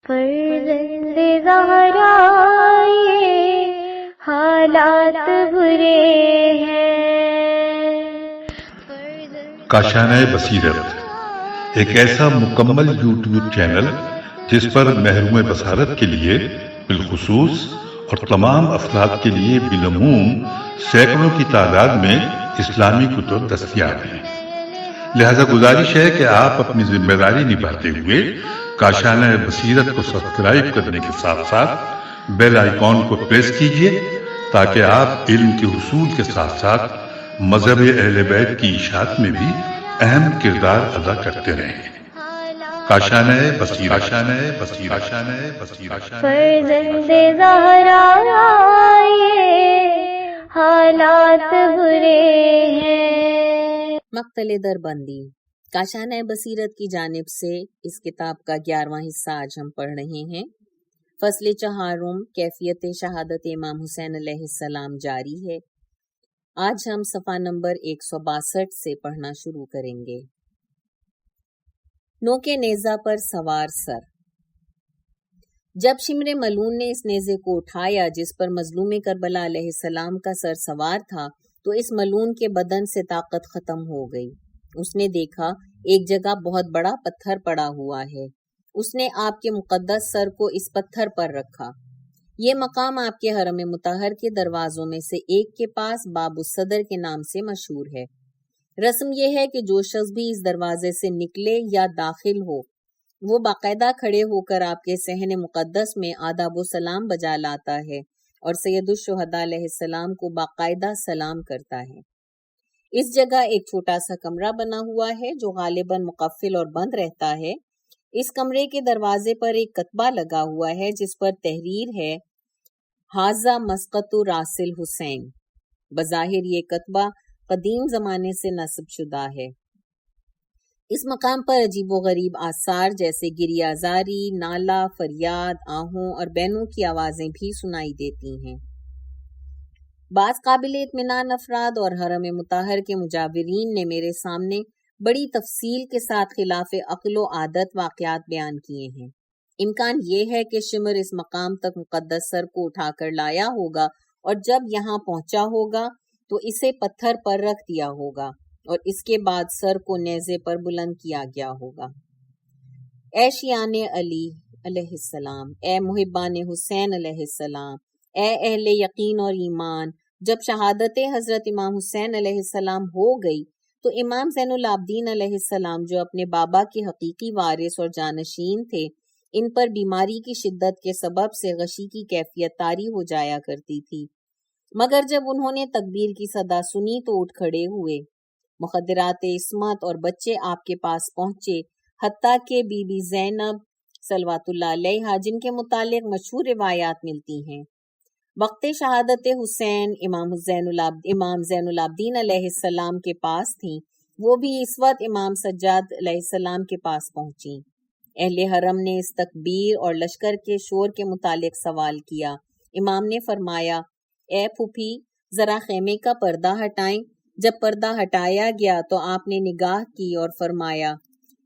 فرزند زہرا یہ حالات برے ہیں۔ کاشانہ بصیرت ایک ایسا مکمل یوٹیوب چینل جس پر محروم بصارت کے لیے بالخصوص اور تمام افراد کے لیے بالعموم سینکڑوں کی تعداد میں اسلامی کتب دستیاب ہیں۔ لہذا گزارش ہے کہ آپ اپنی ذمہ داری نبھاتے ہوئے کاشانہ بصیرت کو سبسکرائب کرنے کے ساتھ ساتھ بیل آئیکن کو پریس کیجیے تاکہ آپ علم کے حصول کے ساتھ ساتھ مذہب اہل بیت کی اشاعت میں بھی اہم کردار ادا کرتے رہیں۔ کاشانہ بصیرت۔ فرزند زہرا یہ حالات برے ہیں۔ مقتل دربندی کاشانہ بصیرت کی جانب سے اس کتاب کا 11واں حصہ آج ہم پڑھ رہے ہیں۔ فصل 4 کیفیت شہادت امام حسین علیہ السلام جاری ہے۔ آج ہم صفحہ نمبر 162 سے پڑھنا شروع کریں گے۔ نوکے نیزہ پر سوار سر۔ جب شمر ملعون نے اس نیزے کو اٹھایا جس پر مظلوم کربلا علیہ السلام کا سر سوار تھا تو اس ملعون کے بدن سے طاقت ختم ہو گئی۔ اس نے دیکھا ایک جگہ بہت بڑا پتھر پڑا ہوا ہے۔ اس نے آپ کے مقدس سر کو اس پتھر پر رکھا۔ یہ مقام آپ کے حرم مطہر کے دروازوں میں سے ایک کے پاس باب الصدر کے نام سے مشہور ہے۔ رسم یہ ہے کہ جو شخص بھی اس دروازے سے نکلے یا داخل ہو وہ باقاعدہ کھڑے ہو کر آپ کے صحن مقدس میں آداب و سلام بجا لاتا ہے اور سید الشہداء علیہ السلام کو باقاعدہ سلام کرتا ہے۔ اس جگہ ایک چھوٹا سا کمرہ بنا ہوا ہے جو غالباً مقفل اور بند رہتا ہے۔ اس کمرے کے دروازے پر ایک کتبہ لگا ہوا ہے جس پر تحریر ہے ھذا مسقط راس الحسین۔ بظاہر یہ کتبہ قدیم زمانے سے نصب شدہ ہے۔ اس مقام پر عجیب و غریب آثار جیسے گریہ زاری، نالہ، فریاد، آہوں اور بینوں کی آوازیں بھی سنائی دیتی ہیں۔ بعض قابل اطمینان افراد اور حرم مطہر کے مجاورین نے میرے سامنے بڑی تفصیل کے ساتھ خلاف عقل و عادت واقعات بیان کیے ہیں۔ امکان یہ ہے کہ شمر اس مقام تک مقدس سر کو اٹھا کر لایا ہوگا اور جب یہاں پہنچا ہوگا تو اسے پتھر پر رکھ دیا ہوگا اور اس کے بعد سر کو نیزے پر بلند کیا گیا ہوگا۔ اے شیعان علی علیہ السلام، اے محبان حسین علیہ السلام، اے اہل یقین اور ایمان، جب شہادت حضرت امام حسین علیہ السلام ہو گئی تو امام زین العابدین علیہ السلام جو اپنے بابا کے حقیقی وارث اور جانشین تھے، ان پر بیماری کی شدت کے سبب سے غشی کی کیفیت طاری ہو جایا کرتی تھی، مگر جب انہوں نے تکبیر کی صدا سنی تو اٹھ کھڑے ہوئے۔ مخدرات عصمت اور بچے آپ کے پاس پہنچے، حتیٰ کہ بی بی زینب صلوات اللہ علیہا جن کے متعلق مشہور روایات ملتی ہیں، وقت شہادت حسین امام زین العابدین علیہ السلام کے پاس تھیں، وہ بھی اس وقت امام سجاد علیہ السلام کے پاس پہنچیں۔ اہل حرم نے اس تکبیر اور لشکر کے شور کے متعلق سوال کیا۔ امام نے فرمایا، اے پھوپھی ذرا خیمے کا پردہ ہٹائیں۔ جب پردہ ہٹایا گیا تو آپ نے نگاہ کی اور فرمایا،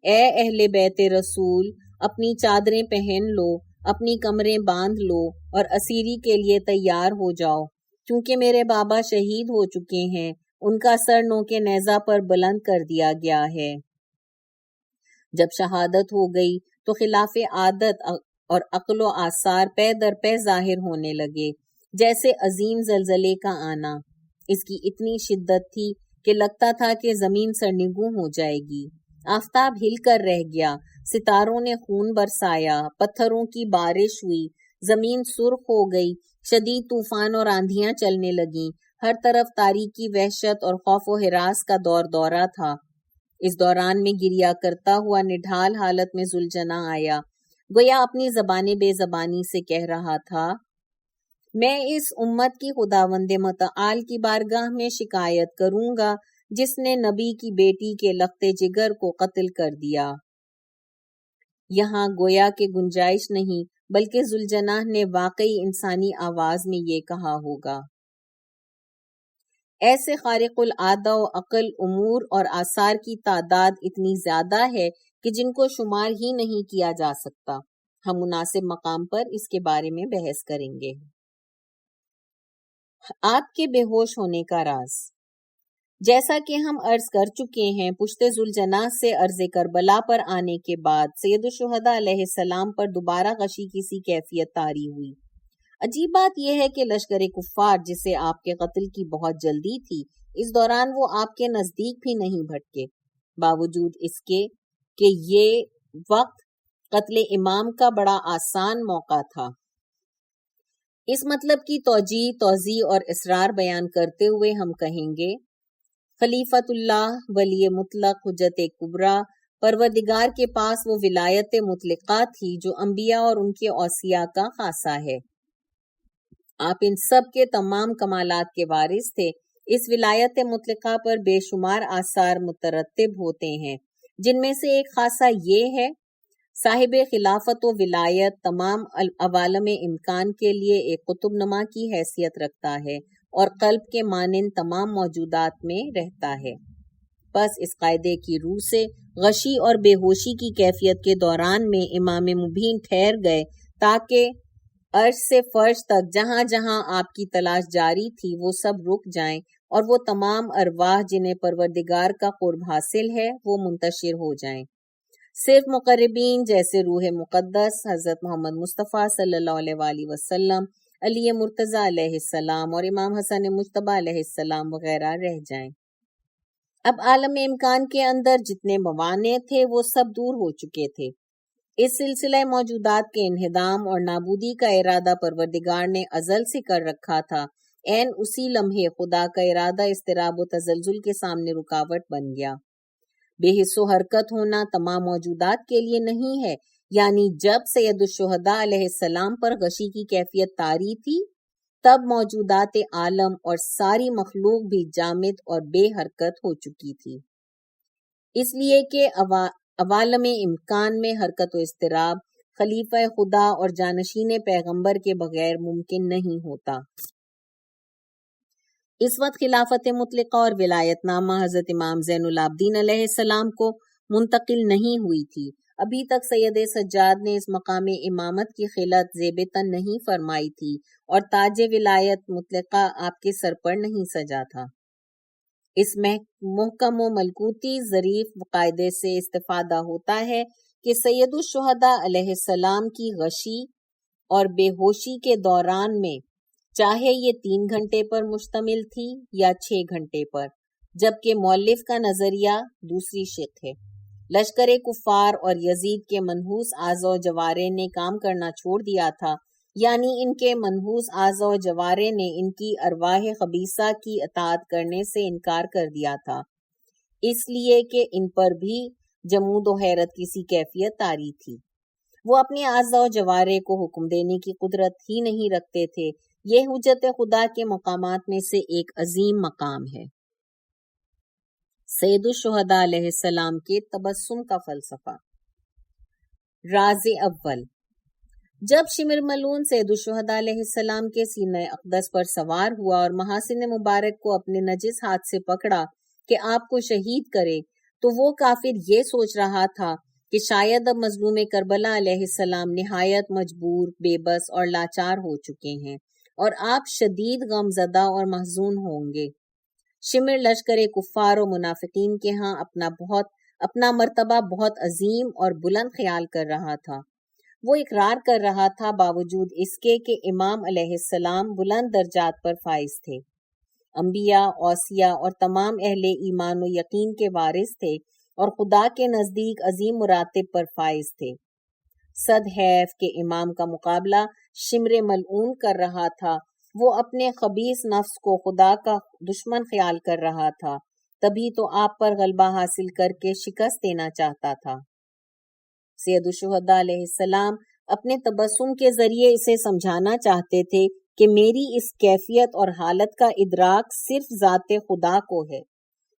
اے اہل بیت رسول، اپنی چادریں پہن لو، اپنی کمریں باندھ لو اور اسیری کے لیے تیار ہو جاؤ، کیونکہ میرے بابا شہید ہو چکے ہیں، ان کا سر نوکے نیزہ پر بلند کر دیا گیا ہے۔ جب شہادت ہو گئی تو خلاف عادت اور عقل و آثار پے در پے ظاہر ہونے لگے، جیسے عظیم زلزلے کا آنا۔ اس کی اتنی شدت تھی کہ لگتا تھا کہ زمین سرنگوں ہو جائے گی۔ آفتاب ہل کر رہ گیا، ستاروں نے خون برسایا، پتھروں کی بارش ہوئی، زمین سرخ ہو گئی، شدید طوفان اور آندھیاں چلنے لگیں، ہر طرف تاریکی، وحشت اور خوف و ہراس کا دورہ تھا۔ اس دوران میں گریہ کرتا ہوا نڈھال حالت میں ذوالجناح آیا، گویا اپنی زبان بے زبانی سے کہہ رہا تھا، میں اس امت کی خداوند متعال کی بارگاہ میں شکایت کروں گا جس نے نبی کی بیٹی کے لخت جگر کو قتل کر دیا۔ یہاں گویا کہ گنجائش نہیں بلکہ ذوالجناح نے واقعی انسانی آواز میں یہ کہا ہوگا۔ ایسے خارق العادہ و عقل امور اور آثار کی تعداد اتنی زیادہ ہے کہ جن کو شمار ہی نہیں کیا جا سکتا۔ ہم مناسب مقام پر اس کے بارے میں بحث کریں گے۔ آپ کے بے ہوش ہونے کا راز۔ جیسا کہ ہم عرض کر چکے ہیں، پشت ذوالجناح سے عرض کربلا پر آنے کے بعد سید الشہداء علیہ السلام پر دوبارہ غشی کی سی کیفیت طاری ہوئی۔ عجیب بات یہ ہے کہ لشکر کفار، جسے آپ کے قتل کی بہت جلدی تھی، اس دوران وہ آپ کے نزدیک بھی نہیں بھٹکے، باوجود اس کے کہ یہ وقت قتل امام کا بڑا آسان موقع تھا۔ اس مطلب کی توضیح اور اصرار بیان کرتے ہوئے ہم کہیں گے، خلیفۃ اللہ، ولی مطلق، حجت کبریٰ، پروردگار کے پاس وہ ولایت مطلقہ تھی جو انبیاء اور ان کے اوصیاء کا خاصہ ہے۔ آپ ان سب کے تمام کمالات کے وارث تھے۔ اس ولایت مطلقہ پر بے شمار آثار مترتب ہوتے ہیں، جن میں سے ایک خاصہ یہ ہے، صاحب خلافت و ولایت تمام عوالم امکان کے لیے ایک قطب نما کی حیثیت رکھتا ہے اور قلب کے مانند تمام موجودات میں رہتا ہے۔ بس اس قاعدے کی روح سے غشی اور بے ہوشی کی کیفیت کے دوران میں امام مبین ٹھہر گئے تاکہ عرش سے فرش تک جہاں جہاں آپ کی تلاش جاری تھی وہ سب رک جائیں اور وہ تمام ارواح جنہیں پروردگار کا قرب حاصل ہے وہ منتشر ہو جائیں۔ صرف مقربین جیسے روح مقدس حضرت محمد مصطفیٰ صلی اللہ علیہ وآلہ وسلم، علی مرتضیٰ علیہ السلام اور امام حسن مجتبیٰ علیہ السلام وغیرہ رہ جائیں۔ اب عالم امکان کے اندر جتنے موانع تھے وہ سب دور ہو چکے تھے۔ اس سلسلہ موجودات کے انہدام اور نابودی کا ارادہ پروردگار نے ازل سے کر رکھا تھا۔ عین اسی لمحے خدا کا ارادہ اضطراب و تزلزل کے سامنے رکاوٹ بن گیا۔ بے حس و حرکت ہونا تمام موجودات کے لیے نہیں ہے، یعنی جب سید الشہداء علیہ السلام پر غشی کی کیفیت طاری تھی تب موجودات عالم اور ساری مخلوق بھی جامد اور بے حرکت ہو چکی تھی، اس لیے کہ عوالم امکان میں حرکت و اضطراب خلیفہ خدا اور جانشین پیغمبر کے بغیر ممکن نہیں ہوتا۔ اس وقت خلافت مطلقہ اور ولایت نامہ حضرت امام زین العابدین علیہ السلام کو منتقل نہیں ہوئی تھی۔ ابھی تک سید سجاد نے اس مقام امامت کی خلعت زیب تن نہیں فرمائی تھی اور تاج ولایت مطلقہ آپ کے سر پر نہیں سجا تھا۔ اس محکم و ملکوتی ظریف قاعدے سے استفادہ ہوتا ہے کہ سید الشہداء علیہ السلام کی غشی اور بے ہوشی کے دوران میں چاہے یہ 3 گھنٹے پر مشتمل تھی یا 6 گھنٹے پر، جبکہ مؤلف کا نظریہ دوسری شق ہے۔ لشکر کفار اور یزید کے منحوس اعضاء و جوارے نے کام کرنا چھوڑ دیا تھا، یعنی ان کے منحوس اعضاء و جوارے نے ان کی ارواح خبیثہ کی اطاعت کرنے سے انکار کر دیا تھا، اس لیے کہ ان پر بھی جمود و حیرت کی سی کیفیت طاری تھی۔ وہ اپنے اعضاء و جوارے کو حکم دینے کی قدرت ہی نہیں رکھتے تھے۔ یہ حجت خدا کے مقامات میں سے ایک عظیم مقام ہے۔ سید الشہداء علیہ السلام کے تبسم کا فلسفہ۔ راز اول، جب شمر ملعون سید الشہداء علیہ السلام کے سینہ اقدس پر سوار ہوا اور محاسن مبارک کو اپنے نجس ہاتھ سے پکڑا کہ آپ کو شہید کرے، تو وہ کافر یہ سوچ رہا تھا کہ شاید اب مظلوم کربلا علیہ السلام نہایت مجبور، بے بس اور لاچار ہو چکے ہیں اور آپ شدید غم زدہ اور محزون ہوں گے۔ شمر لشکر کفار و منافقین کے ہاں اپنا مرتبہ بہت عظیم اور بلند خیال کر رہا تھا۔ وہ اقرار کر رہا تھا باوجود اس کے کہ امام علیہ السلام بلند درجات پر فائز تھے، انبیاء، اوصیاء اور تمام اہل ایمان و یقین کے وارث تھے اور خدا کے نزدیک عظیم مراتب پر فائز تھے۔ صد حیف کہ امام کا مقابلہ شمر ملعون کر رہا تھا۔ وہ اپنے خبیث نفس کو خدا کا دشمن خیال کر رہا تھا، تبھی تو آپ پر غلبہ حاصل کر کے شکست دینا چاہتا تھا۔ سید الشہداء علیہ السلام اپنے تبسم کے ذریعے اسے سمجھانا چاہتے تھے کہ میری اس کیفیت اور حالت کا ادراک صرف ذات خدا کو ہے،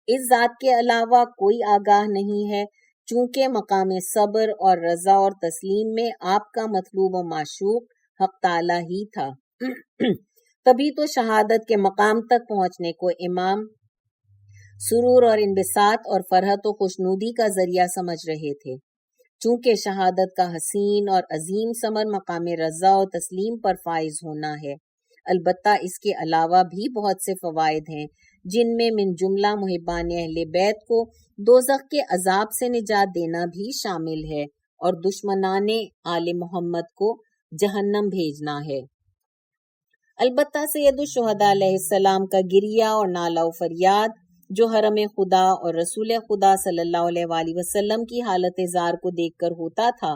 اس ذات کے علاوہ کوئی آگاہ نہیں ہے، چونکہ مقام صبر اور رضا اور تسلیم میں آپ کا مطلوب و معشوق حق تعالی ہی تھا۔ تبھی تو شہادت کے مقام تک پہنچنے کو امام سرور اور انبساط اور فرحت و خوشنودی کا ذریعہ سمجھ رہے تھے۔ چونکہ شہادت کا حسین اور عظیم ثمر مقام رضا و تسلیم پر فائز ہونا ہے۔ البتہ اس کے علاوہ بھی بہت سے فوائد ہیں، جن میں من جملہ محبان اہل بیت کو دوزخ کے عذاب سے نجات دینا بھی شامل ہے اور دشمنان آل محمد کو جہنم بھیجنا ہے۔ البتہ سید الشہداء علیہ السلام کا گریہ اور نالہ و فریاد جو حرم خدا اور رسول خدا صلی اللہ علیہ وآلہ وسلم کی حالت زار کو دیکھ کر ہوتا تھا،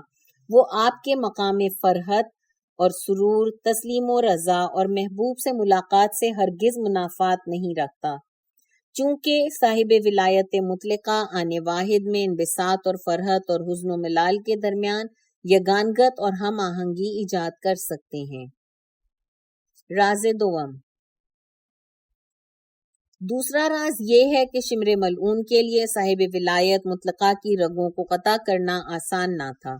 وہ آپ کے مقام فرحت اور سرور، تسلیم و رضا اور محبوب سے ملاقات سے ہرگز منافات نہیں رکھتا، چونکہ صاحب ولایت مطلقہ آنے واحد میں انبساط اور فرحت اور حزن و ملال کے درمیان یگانگت اور ہم آہنگی ایجاد کر سکتے ہیں۔ راز دوم، دوسرا راز یہ ہے کہ شمر ملعون کے لیے صاحب ولایت مطلقہ کی رگوں کو قطع کرنا آسان نہ تھا،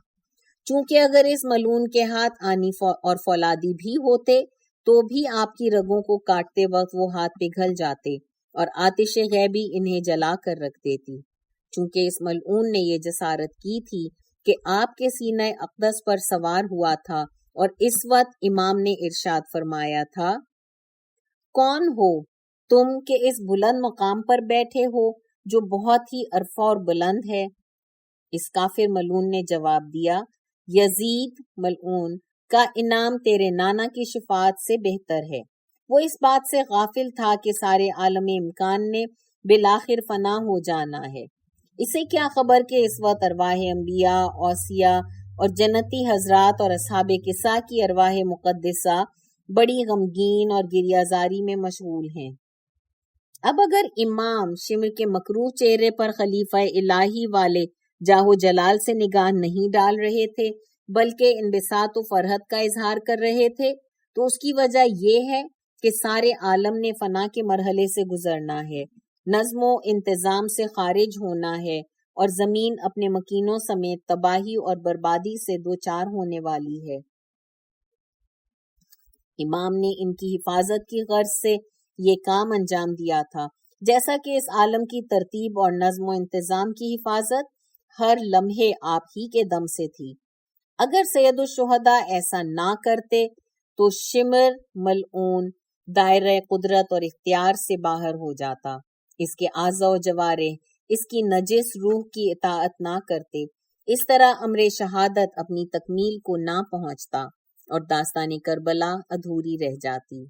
چونکہ اگر اس ملعون کے ہاتھ آنی اور فولادی بھی ہوتے تو بھی آپ کی رگوں کو کاٹتے وقت وہ ہاتھ پگھل جاتے اور آتش غیبی انہیں جلا کر رکھ دیتی، چونکہ اس ملعون نے یہ جسارت کی تھی کہ آپ کے سینہ اقدس پر سوار ہوا تھا، اور اس وقت امام نے ارشاد فرمایا تھا، کون ہو تم کہ اس بلند مقام پر بیٹھے ہو جو بہت ہی عرفہ اور بلند ہے؟ اس کافر ملعون نے جواب دیا، یزید ملعون کا انعام تیرے نانا کی شفاعت سے بہتر ہے۔ وہ اس بات سے غافل تھا کہ سارے عالم امکان نے بالآخر فنا ہو جانا ہے۔ اسے کیا خبر کہ اس وقت ارواح انبیاء، اوصیاء اور جنتی حضرات اور اصحاب کسا کی ارواح مقدسہ بڑی غمگین اور گریہ زاری میں مشغول ہیں۔ اب اگر امام شمر کے مکروہ چہرے پر خلیفہ الہی والے جاہ و جلال سے نگاہ نہیں ڈال رہے تھے بلکہ انبساط و فرحت کا اظہار کر رہے تھے، تو اس کی وجہ یہ ہے کہ سارے عالم نے فنا کے مرحلے سے گزرنا ہے، نظم و انتظام سے خارج ہونا ہے اور زمین اپنے مکینوں سمیت تباہی اور بربادی سے دوچار ہونے والی ہے۔ امام نے ان کی حفاظت کی غرض سے یہ کام انجام دیا تھا، جیسا کہ اس عالم کی ترتیب اور نظم و انتظام کی حفاظت ہر لمحے آپ ہی کے دم سے تھی۔ اگر سید الشہداء ایسا نہ کرتے تو شمر ملعون دائرہ قدرت اور اختیار سے باہر ہو جاتا، اس کے اعضاء و جوارح اس کی نجس روح کی اطاعت نہ کرتے، اس طرح امر شہادت اپنی تکمیل کو نہ پہنچتا اور داستان کربلا ادھوری رہ جاتی۔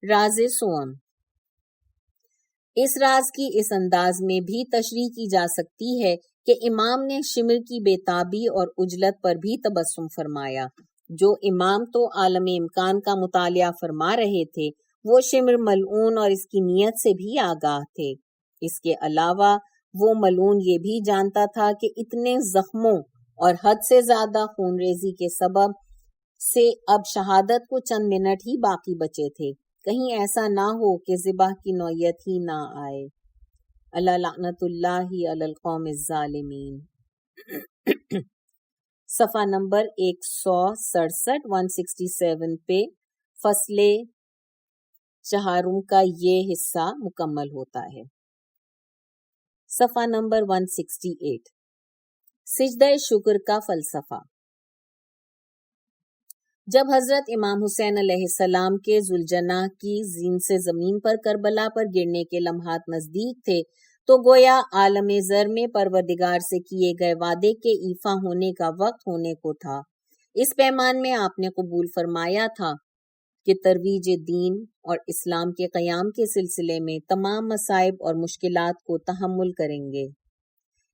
راز سوم، اس راز کی اس انداز میں بھی تشریح کی جا سکتی ہے کہ امام نے شمر کی بے تابی اور عجلت پر بھی تبسم فرمایا۔ جو امام تو عالم امکان کا مطالعہ فرما رہے تھے، وہ شمر ملعون اور اس کی نیت سے بھی آگاہ تھے۔ اس کے علاوہ وہ ملعون یہ بھی جانتا تھا کہ اتنے زخموں اور حد سے زیادہ خون ریزی کے سبب سے اب شہادت کو چند منٹ ہی باقی بچے تھے، کہیں ایسا نہ ہو کہ ذبح کی نوعیت ہی نہ آئے۔ اللہ لعنت اللہ علی القوم الظالمین۔ صفحہ نمبر 167 167 پہ فصل چہارم کا یہ حصہ مکمل ہوتا ہے۔ صفحہ نمبر 168 سجدہ شکر کا فلسفہ۔ جب حضرت امام حسین علیہ السلام کے ذوالجناح کی زین سے زمین پر کربلا پر گرنے کے لمحات نزدیک تھے تو گویا عالم زر میں پروردگار سے کیے گئے وعدے کے ایفا ہونے کا وقت ہونے کو تھا۔ اس پیمان میں آپ نے قبول فرمایا تھا کہ ترویج دین اور اسلام کے قیام کے سلسلے میں تمام مصائب اور مشکلات کو تحمل کریں گے۔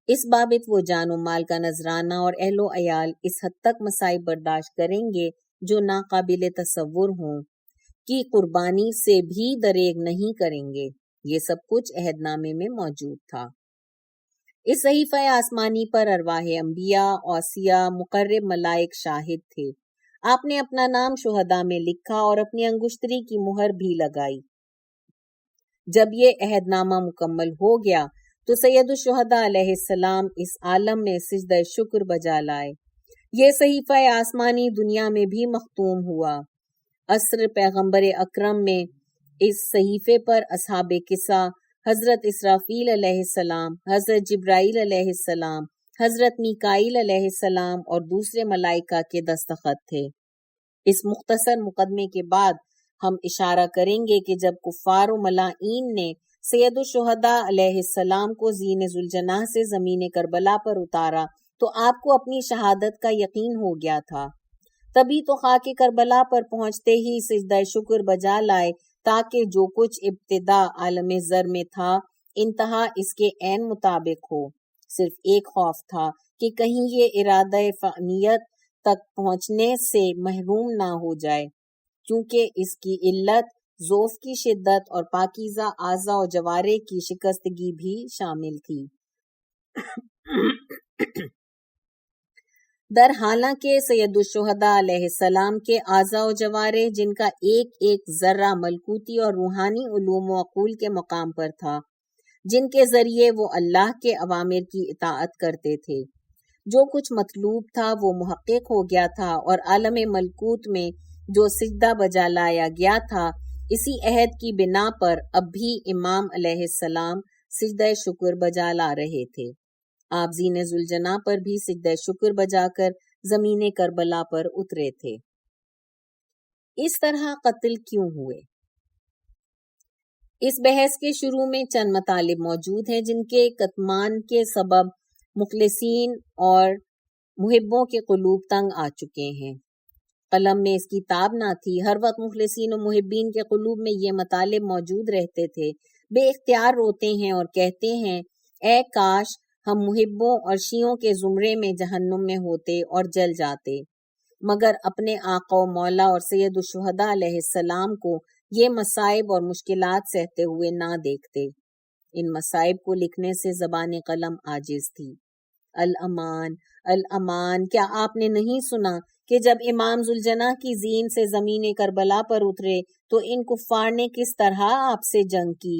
اس بابت وہ جان و مال کا نذرانہ اور اہل و عیال اس حد تک مصائب برداشت کریں گے جو ناقابل تصور ہوں، کی قربانی سے بھی دریغ نہیں کریں گے۔ یہ سب کچھ عہد نامے میں موجود تھا۔ اس صحیفہ آسمانی پر ارواح انبیاء، اوصیاء، مقرب ملائک شاہد تھے۔ آپ نے اپنا نام شہداء میں لکھا اور اپنی انگشتری کی مہر بھی لگائی۔ جب یہ عہد نامہ مکمل ہو گیا تو سید الشہداء علیہ السلام اس عالم میں سجدہ شکر بجا لائے۔ یہ صحیفہ آسمانی دنیا میں بھی مختوم ہوا۔ عصر پیغمبر اکرم میں اس صحیفے پر اصحاب کسا، حضرت اسرافیل علیہ السلام، حضرت جبرائیل علیہ السلام، حضرت میکائیل علیہ السلام اور دوسرے ملائکہ کے دستخط تھے۔ اس مختصر مقدمے کے بعد ہم اشارہ کریں گے کہ جب کفار و ملائین نے سید الشہداء علیہ السلام کو زین ذوالجناح سے زمین کربلا پر اتارا تو آپ کو اپنی شہادت کا یقین ہو گیا تھا۔ تبھی تو خاک کربلا پر پہنچتے ہی سجدہ شکر بجا لائے تاکہ جو کچھ ابتدا عالم زر میں تھا انتہا اس کے عین مطابق ہو۔ صرف ایک خوف تھا کہ کہیں یہ ارادہ فانیت تک پہنچنے سے محروم نہ ہو جائے، کیونکہ اس کی علت ضعف کی شدت اور پاکیزہ اعضاء و جوارح کی شکستگی بھی شامل تھی۔ در حالانکہ سید الشہداء علیہ السلام کے اعضاء و جوارح جن کا ایک ایک ذرہ ملکوتی اور روحانی علوم و عقول کے مقام پر تھا، جن کے ذریعے وہ اللہ کے اوامر کی اطاعت کرتے تھے، جو کچھ مطلوب تھا وہ محقق ہو گیا تھا، اور عالم ملکوت میں جو سجدہ بجا لایا گیا تھا اسی عہد کی بنا پر اب بھی امام علیہ السلام سجدہ شکر بجا لا رہے تھے۔ آپ زین ذوالجناح پر بھی سجدہ شکر بجا کر زمین کربلا پر اترے تھے۔ اس طرح قتل کیوں ہوئے؟ اس بحث کے شروع میں چند مطالب موجود ہیں جن کے کتمان کے سبب مخلصین اور محبوں کے قلوب تنگ آ چکے ہیں۔ قلم میں اس کی تاب نہ تھی، ہر وقت مخلصین و محبین کے قلوب میں یہ مطالب موجود رہتے تھے، بے اختیار روتے ہیں اور کہتے ہیں اے کاش ہم محبوں اور شیعوں کے زمرے میں جہنم میں ہوتے اور جل جاتے، مگر اپنے آقا و مولا اور سید الشہداء علیہ السلام کو یہ مصائب اور مشکلات سہتے ہوئے نہ دیکھتے۔ ان مصائب کو لکھنے سے زبان قلم عاجز تھی۔ الامان الامان، کیا آپ نے نہیں سنا کہ جب امام ذوالجناح کی زین سے زمین کربلا پر اترے تو ان کفار نے کس طرح آپ سے جنگ کی؟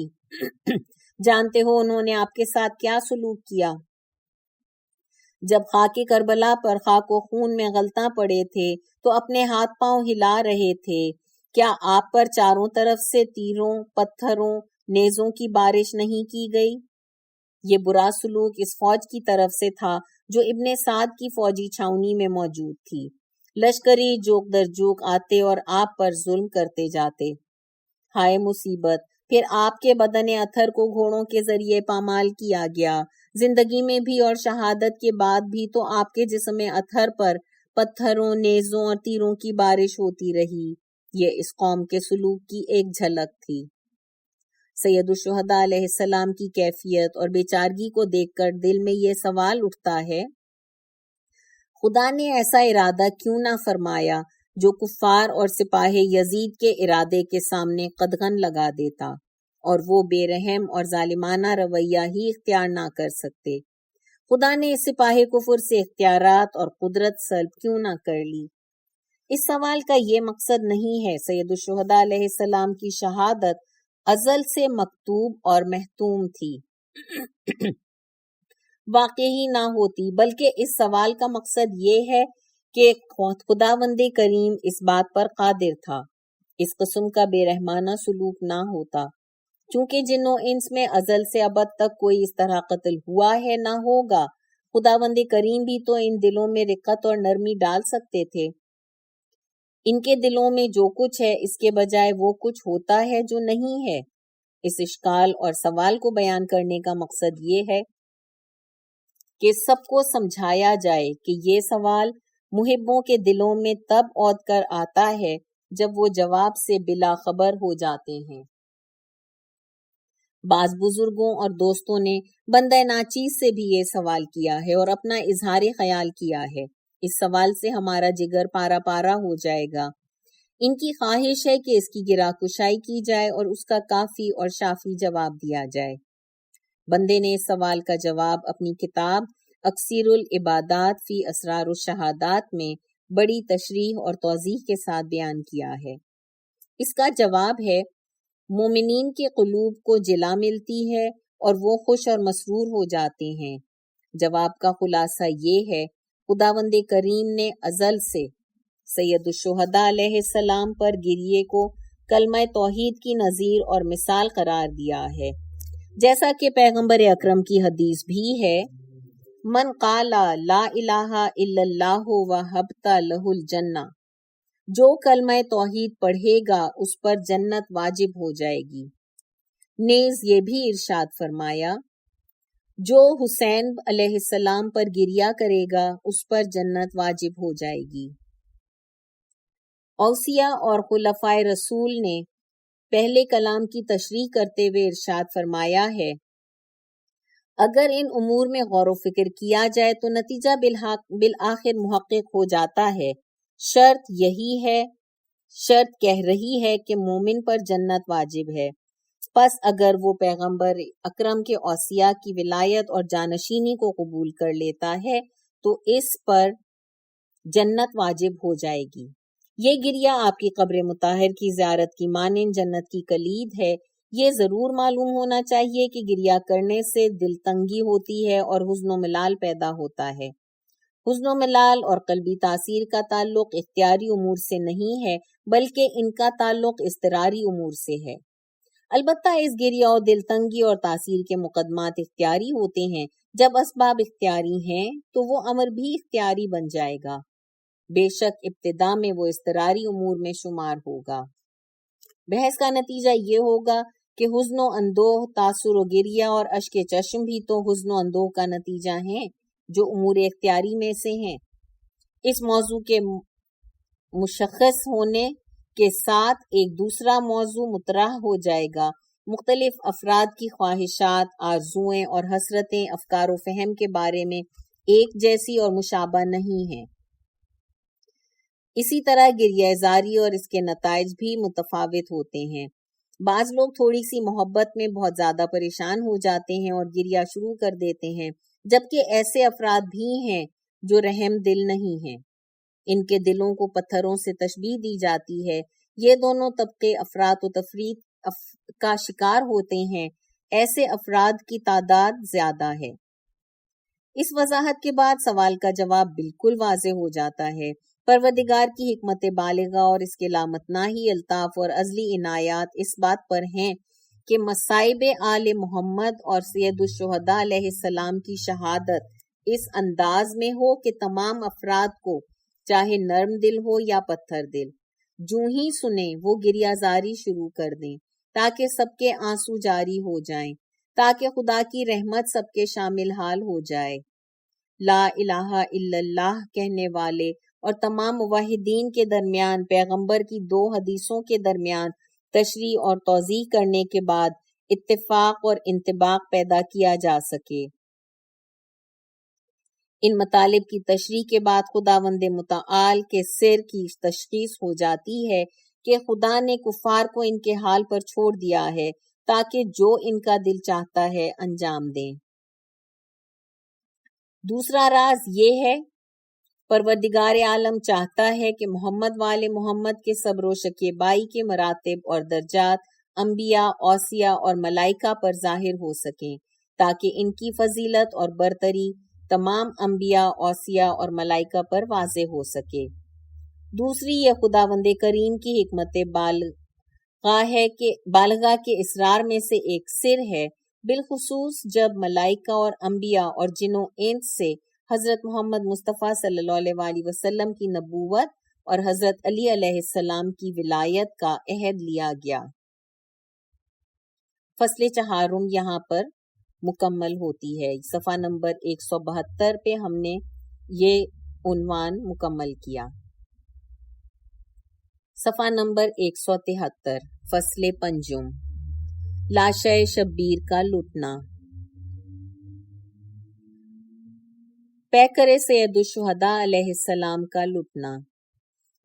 جانتے ہو انہوں نے آپ کے ساتھ کیا سلوک کیا؟ جب خاک کربلا پر خاک و خون میں غلطاں پڑے تھے تو اپنے ہاتھ پاؤں ہلا رہے تھے، کیا آپ پر چاروں طرف سے تیروں، پتھروں، نیزوں کی بارش نہیں کی گئی؟ یہ برا سلوک اس فوج کی طرف سے تھا جو ابن سعد کی فوجی چھاؤنی میں موجود تھی۔ لشکری جوک در جوک آتے اور آپ پر ظلم کرتے جاتے۔ ہائے مصیبت! پھر آپ کے بدن اطہر کو گھوڑوں کے ذریعے پامال کیا گیا۔ زندگی میں بھی اور شہادت کے بعد بھی تو آپ کے جسم اطہر پر پتھروں، نیزوں اور تیروں کی بارش ہوتی رہی۔ یہ اس قوم کے سلوک کی ایک جھلک تھی۔ سید الشہداء علیہ السلام کی کیفیت اور بیچارگی کو دیکھ کر دل میں یہ سوال اٹھتا ہے، خدا نے ایسا ارادہ کیوں نہ فرمایا جو کفار اور سپاہ یزید کے ارادے کے سامنے قدغن لگا دیتا، اور وہ بے رحم اور ظالمانہ رویہ ہی اختیار نہ کر سکتے؟ خدا نے اس سپاہ کفر سے اختیارات اور قدرت سلب کیوں نہ کر لی؟ اس سوال کا یہ مقصد نہیں ہے۔ سید الشہداء علیہ السلام کی شہادت ازل سے مکتوب اور محتوم تھی، واقعی نہ ہوتی، بلکہ اس سوال کا مقصد یہ ہے کہ خداوند کریم اس بات پر قادر تھا اس قسم کا بے رحمانہ سلوک نہ ہوتا، چونکہ جن و انس میں ازل سے ابد تک کوئی اس طرح قتل ہوا ہے نہ ہوگا۔ خداوند کریم بھی تو ان دلوں میں رقت اور نرمی ڈال سکتے تھے۔ ان کے دلوں میں جو کچھ ہے اس کے بجائے وہ کچھ ہوتا ہے جو نہیں ہے۔ اس اشکال اور سوال کو بیان کرنے کا مقصد یہ ہے کہ سب کو سمجھایا جائے کہ یہ سوال محبوں کے دلوں میں تب عود کر آتا ہے جب وہ جواب سے بلا خبر ہو جاتے ہیں۔ بعض بزرگوں اور دوستوں نے بندہ ناچیز سے بھی یہ سوال کیا ہے اور اپنا اظہار خیال کیا ہے۔ اس سوال سے ہمارا جگر پارا پارا ہو جائے گا۔ ان کی خواہش ہے کہ اس کی گرہ کشائی کی جائے اور اس کا کافی اور شافی جواب دیا جائے۔ بندے نے اس سوال کا جواب اپنی کتاب اکثیر العبادات فی اسرار الشہادات میں بڑی تشریح اور توضیح کے ساتھ بیان کیا ہے۔ اس کا جواب ہے، مومنین کے قلوب کو جلا ملتی ہے اور وہ خوش اور مسرور ہو جاتے ہیں۔ جواب کا خلاصہ یہ ہے، خداوند کریم نے ازل سے سید الشہداء علیہ السلام پر گریے کو کلمہ توحید کی نظیر اور مثال قرار دیا ہے، جیسا کہ پیغمبر اکرم کی حدیث بھی ہے، من قال لا الہ الا اللہ وہبت لہ الجنہ، جو کلمہ توحید پڑھے گا اس پر جنت واجب ہو جائے گی۔ نیز یہ بھی ارشاد فرمایا، جو حسین علیہ السلام پر گریہ کرے گا اس پر جنت واجب ہو جائے گی۔ اوصیاء اور خلفائے رسول نے پہلے کلام کی تشریح کرتے ہوئے ارشاد فرمایا ہے، اگر ان امور میں غور و فکر کیا جائے تو نتیجہ بالآخر محقق ہو جاتا ہے۔ شرط کہہ رہی ہے کہ مومن پر جنت واجب ہے، پس اگر وہ پیغمبر اکرم کے اوصیاء کی ولایت اور جانشینی کو قبول کر لیتا ہے تو اس پر جنت واجب ہو جائے گی۔ یہ گریہ آپ کی قبر مطہر کی زیارت کی مانند جنت کی کلید ہے۔ یہ ضرور معلوم ہونا چاہیے کہ گریہ کرنے سے دل تنگی ہوتی ہے اور حزن و ملال پیدا ہوتا ہے۔ حزن و ملال اور قلبی تاثیر کا تعلق اختیاری امور سے نہیں ہے، بلکہ ان کا تعلق اضطراری امور سے ہے۔ البتہ اس گریہ و دل تنگی اور تاثیر کے مقدمات اختیاری ہوتے ہیں۔ جب اسباب اختیاری ہیں تو وہ امر بھی اختیاری بن جائے گا، بے شک ابتدا میں وہ اضطراری امور میں شمار ہوگا۔ بحث کا نتیجہ یہ ہوگا کہ حزن و اندوہ، تاثر و گریہ اور اشک چشم بھی تو حزن و اندوہ کا نتیجہ ہیں جو امور اختیاری میں سے ہیں۔ اس موضوع کے مشخص ہونے کے ساتھ ایک دوسرا موضوع مطرح ہو جائے گا۔ مختلف افراد کی خواہشات، آرزوئیں اور حسرتیں افکار و فہم کے بارے میں ایک جیسی اور مشابہ نہیں ہیں۔ اسی طرح گریہ زاری اور اس کے نتائج بھی متفاوت ہوتے ہیں۔ بعض لوگ تھوڑی سی محبت میں بہت زیادہ پریشان ہو جاتے ہیں اور گریہ شروع کر دیتے ہیں، جبکہ ایسے افراد بھی ہیں جو رحم دل نہیں ہیں، ان کے دلوں کو پتھروں سے تشبیہ دی جاتی ہے۔ یہ دونوں طبقے افراط و تفریط کا شکار ہوتے ہیں، ایسے افراد کی تعداد زیادہ ہے۔ اس وضاحت کے بعد سوال کا جواب بالکل واضح ہو جاتا ہے۔ پروردگار کی حکمت بالغہ اور اس کے لامتناہی الطاف اور ازلی عنایات اس بات پر ہیں کہ مصائب آل محمد اور سید الشہداء علیہ السلام کی شہادت اس انداز میں ہو کہ تمام افراد کو، چاہے نرم دل ہو یا پتھر دل، جو ہی سنیں وہ گریہ زاری شروع کر دیں، تاکہ سب کے آنسو جاری ہو جائیں، تاکہ خدا کی رحمت سب کے شامل حال ہو جائے۔ لا الہ الا اللہ کہنے والے اور تمام موحدین کے درمیان پیغمبر کی 2 حدیثوں کے درمیان تشریح اور توضیح کرنے کے بعد اتفاق اور انطباق پیدا کیا جا سکے۔ ان مطالب کی تشریح کے بعد خداوند متعال کے سر کی تشخیص ہو جاتی ہے کہ خدا نے کفار کو ان کے حال پر چھوڑ دیا ہے تاکہ جو ان کا دل چاہتا ہے انجام دیں۔ دوسرا راز یہ ہے، پروردگار عالم چاہتا ہے کہ محمد والے محمد کے صبر و شکیبائی کے مراتب اور درجات انبیاء، اوصیاء اور ملائکہ پر ظاہر ہو سکیں، تاکہ ان کی فضیلت اور برتری تمام انبیاء، اوصیاء اور ملائکہ پر واضح ہو سکے۔ دوسری، یہ خداوند کریم کی حکمت بالغہ کے اسرار میں سے ایک سر ہے، بالخصوص جب ملائکہ اور انبیاء اور جن و انس سے حضرت محمد مصطفیٰ صلی اللہ علیہ وآلہ وسلم کی نبوت اور حضرت علی علیہ السلام کی ولایت کا عہد لیا گیا۔ فصل 4 یہاں پر مکمل ہوتی ہے۔ صفحہ نمبر 172 پہ ہم نے یہ عنوان مکمل کیا۔ صفحہ نمبر 173 فصل 5 لاشے شبیر کا لٹنا۔ پیکر سید الشہداء علیہ السلام کا لٹنا۔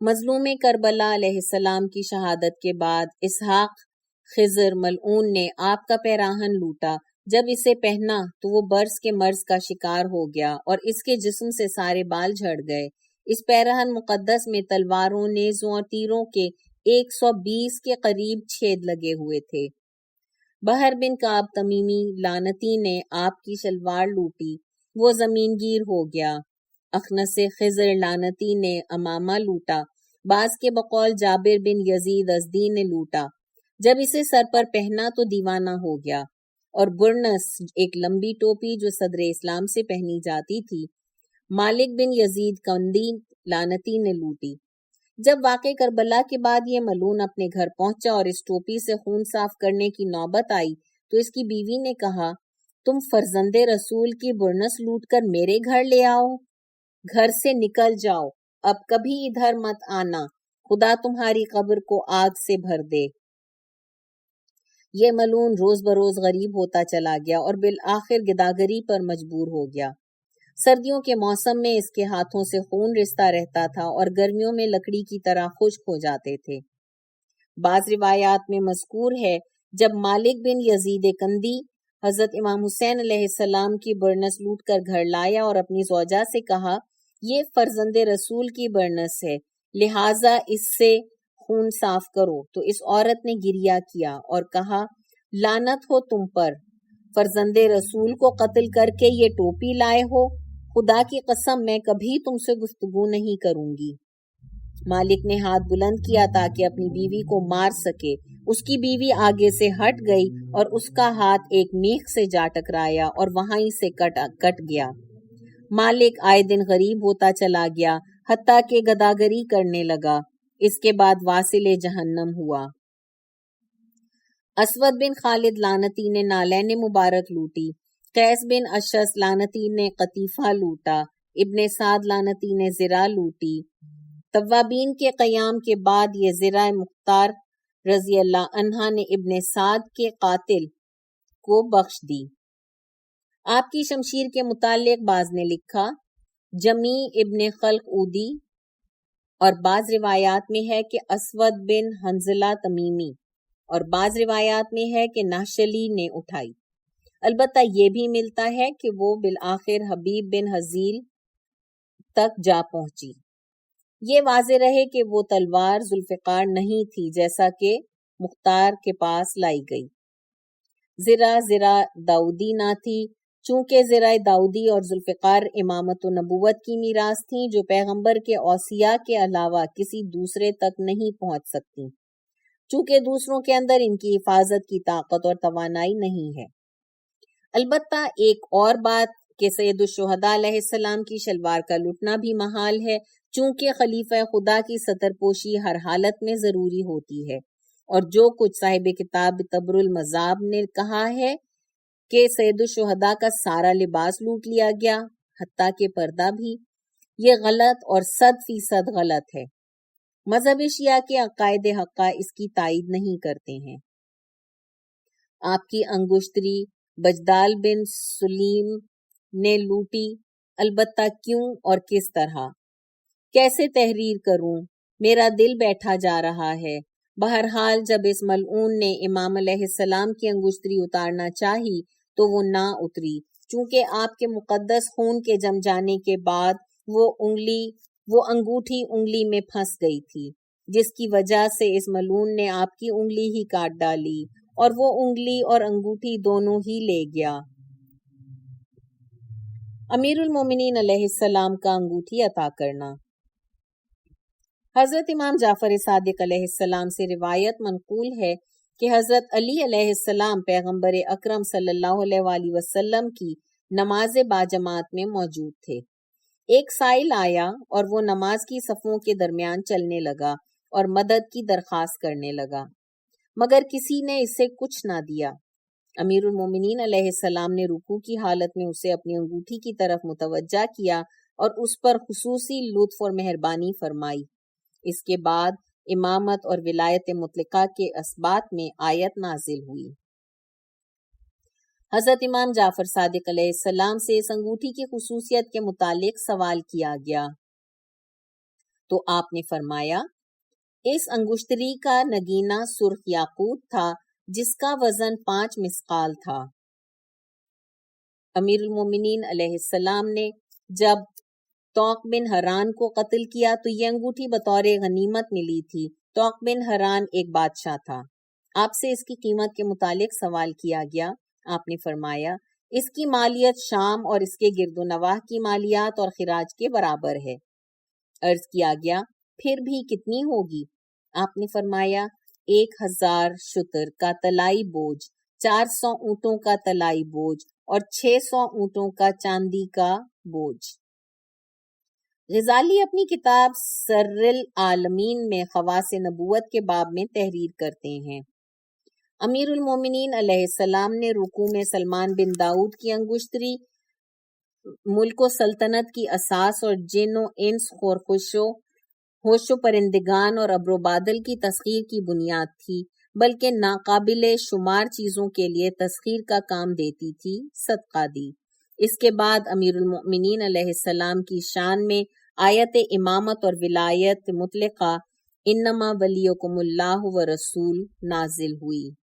مظلوم کربلا علیہ السلام کی شہادت کے بعد اسحاق خضر ملعون نے آپ کا پیراہن لوٹا۔ جب اسے پہنا تو وہ برس کے مرض کا شکار ہو گیا اور اس کے جسم سے سارے بال جھڑ گئے۔ اس پیراہن مقدس میں تلواروں، نیزوں اور تیروں کے 120 کے قریب چھید لگے ہوئے تھے۔ بحر بن کعب تمیمی لعنتی نے آپ کی شلوار لوٹی، وہ زمین گیر ہو گیا۔ اخنس خضر لعنتی نے امامہ لوٹا۔ بعض کے بقول جابر بن یزید ازدی نے لوٹا۔ جب اسے سر پر پہنا تو دیوانہ ہو گیا۔ اور برنس ایک لمبی ٹوپی جو صدر اسلام سے پہنی جاتی تھی مالک بن یزید کندی لعنتی نے لوٹی۔ جب واقع کربلا کے بعد یہ ملعون اپنے گھر پہنچا اور اس ٹوپی سے خون صاف کرنے کی نوبت آئی تو اس کی بیوی نے کہا، تم فرزند رسول کی برنس لوٹ کر میرے گھر لے آؤ، گھر سے نکل جاؤ، اب کبھی ادھر مت آنا، خدا تمہاری قبر کو آگ سے بھر دے۔ یہ ملعون روز بروز غریب ہوتا چلا گیا اور بالآخر گداگری پر مجبور ہو گیا۔ سردیوں کے موسم میں اس کے ہاتھوں سے خون رستا رہتا تھا اور گرمیوں میں لکڑی کی طرح خشک ہو جاتے تھے۔ بعض روایات میں مذکور ہے جب مالک بن یزید کندی حضرت امام حسین علیہ السلام کی برنس لوٹ کر گھر لایا اور اپنی زوجہ سے کہا، یہ فرزند رسول کی برنس ہے لہٰذا اس سے خون صاف کرو، تو اس عورت نے گریہ کیا اور کہا، لعنت ہو تم پر، فرزند رسول کو قتل کر کے یہ ٹوپی لائے ہو، خدا کی قسم میں کبھی تم سے گفتگو نہیں کروں گی۔ مالک نے ہاتھ بلند کیا تاکہ اپنی بیوی کو مار سکے، اس کی بیوی آگے سے ہٹ گئی اور اس کا ہاتھ ایک میخ سے جا ٹکرایا اور وہیں سے کٹ گیا۔ مالک آئے دن غریب ہوتا چلا گیا حتیٰ کہ گداگری کرنے لگا۔ اس کے بعد واصل جہنم ہوا۔ اسود بن خالد لعنتی نے نالین مبارک لوٹی، قیس بن اشس لعنتی نے قطیفہ لوٹا، ابن سعد لعنتی نے زرہ لوٹی۔ توابین کے قیام کے بعد یہ زرہ مختار رضی اللہ عنہ نے ابن سعد کے قاتل کو بخش دی۔ آپ کی شمشیر کے متعلق بعض نے لکھا، جمی ابن خلق اودی، اور بعض روایات میں ہے کہ اسود بن حنزلہ تمیمی، اور بعض روایات میں ہے کہ نحشلی نے اٹھائی۔ البتہ یہ بھی ملتا ہے کہ وہ بالآخر حبیب بن حزیل تک جا پہنچی۔ یہ واضح رہے کہ وہ تلوار ذوالفقار نہیں تھی جیسا کہ مختار کے پاس لائی گئی۔ زرہ داؤدی نہ تھی، چونکہ زرہ داؤدی اور ذوالفقار امامت و نبوت کی میراث تھیں جو پیغمبر کے اوصیاء کے علاوہ کسی دوسرے تک نہیں پہنچ سکتی، چونکہ دوسروں کے اندر ان کی حفاظت کی طاقت اور توانائی نہیں ہے۔ البتہ ایک اور بات کہ سید الشہداء علیہ السلام کی شلوار کا لٹنا بھی محال ہے، چونکہ خلیفہ خدا کی ستر پوشی ہر حالت میں ضروری ہوتی ہے، اور جو کچھ صاحب کتاب تبر المذاب نے کہا ہے کہ سید الشہداء کا سارا لباس لوٹ لیا گیا حتیٰ کہ پردہ بھی، یہ غلط اور 100% غلط ہے۔ مذہب شیعہ کے عقائد حقہ اس کی تائید نہیں کرتے ہیں۔ آپ کی انگشتری بجدال بن سلیم نے لوٹی، البتہ کیوں اور کس طرح؟ کیسے تحریر کروں؟ میرا دل بیٹھا جا رہا ہے۔ بہرحال جب اس ملعون نے امام علیہ السلام کی انگشتری اتارنا چاہی تو وہ نہ اتری، چونکہ آپ کے مقدس خون کے جم جانے کے بعد وہ انگوٹھی انگلی میں پھنس گئی تھی، جس کی وجہ سے اس ملعون نے آپ کی انگلی ہی کاٹ ڈالی اور وہ انگلی اور انگوٹھی دونوں ہی لے گیا۔ امیر المومنین علیہ السلام کا انگوٹھی عطا کرنا۔ حضرت امام جعفر صادق علیہ السلام سے روایت منقول ہے کہ حضرت علی علیہ السلام پیغمبر اکرم صلی اللہ علیہ وآلہ وسلم کی نماز باجماعت میں موجود تھے۔ ایک سائل آیا اور وہ نماز کی صفوں کے درمیان چلنے لگا اور مدد کی درخواست کرنے لگا، مگر کسی نے اسے کچھ نہ دیا۔ امیر المومنین علیہ السلام نے رکوع کی حالت میں اسے اپنی انگوٹھی کی طرف متوجہ کیا اور اس پر خصوصی لطف اور مہربانی فرمائی۔ اس کے بعد امامت اور ولایت مطلقہ کے اسبات میں آیت نازل ہوئی۔ حضرت امام جعفر صادق علیہ السلام سے اس انگوٹھی کی خصوصیت کے متعلق سوال کیا گیا تو آپ نے فرمایا، اس انگشتری کا نگینہ سرخ یاقوت تھا جس کا وزن 5 مثقال تھا۔ امیر المومنین علیہ السلام نے جب توق بن حران کو قتل کیا تو یہ انگوٹھی بطور غنیمت ملی تھی۔ توق بن حران ایک بادشاہ تھا۔ آپ سے اس کی قیمت کے متعلق سوال کیا گیا۔ آپ نے فرمایا، اس کی مالیت شام اور اس کے گرد و نواح کی مالیات اور خراج کے برابر ہے۔ عرض کیا گیا، پھر بھی کتنی ہوگی؟ آپ نے فرمایا، 1000 شتر کا طلائی بوجھ، 400 اونٹوں کا طلائی بوجھ اور 600 اونٹوں کا چاندی کا بوجھ۔ غزالی اپنی کتاب سر العالمین میں خواص نبوت کے باب میں تحریر کرتے ہیں۔ امیر المومنین علیہ السلام نے رکوع میں سلمان بن داؤد کی انگشتری ملک و سلطنت کی اساس اور جن و انس ہوش و پرندگان اور ابر و بادل کی تسخیر کی بنیاد تھی، بلکہ ناقابل شمار چیزوں کے لیے تسخیر کا کام دیتی تھی، صدقہ دی۔ اس کے بعد امیر المؤمنین علیہ السلام کی شان میں آیت امامت اور ولایت مطلقہ انما ولیکم اللہ و رسول نازل ہوئی۔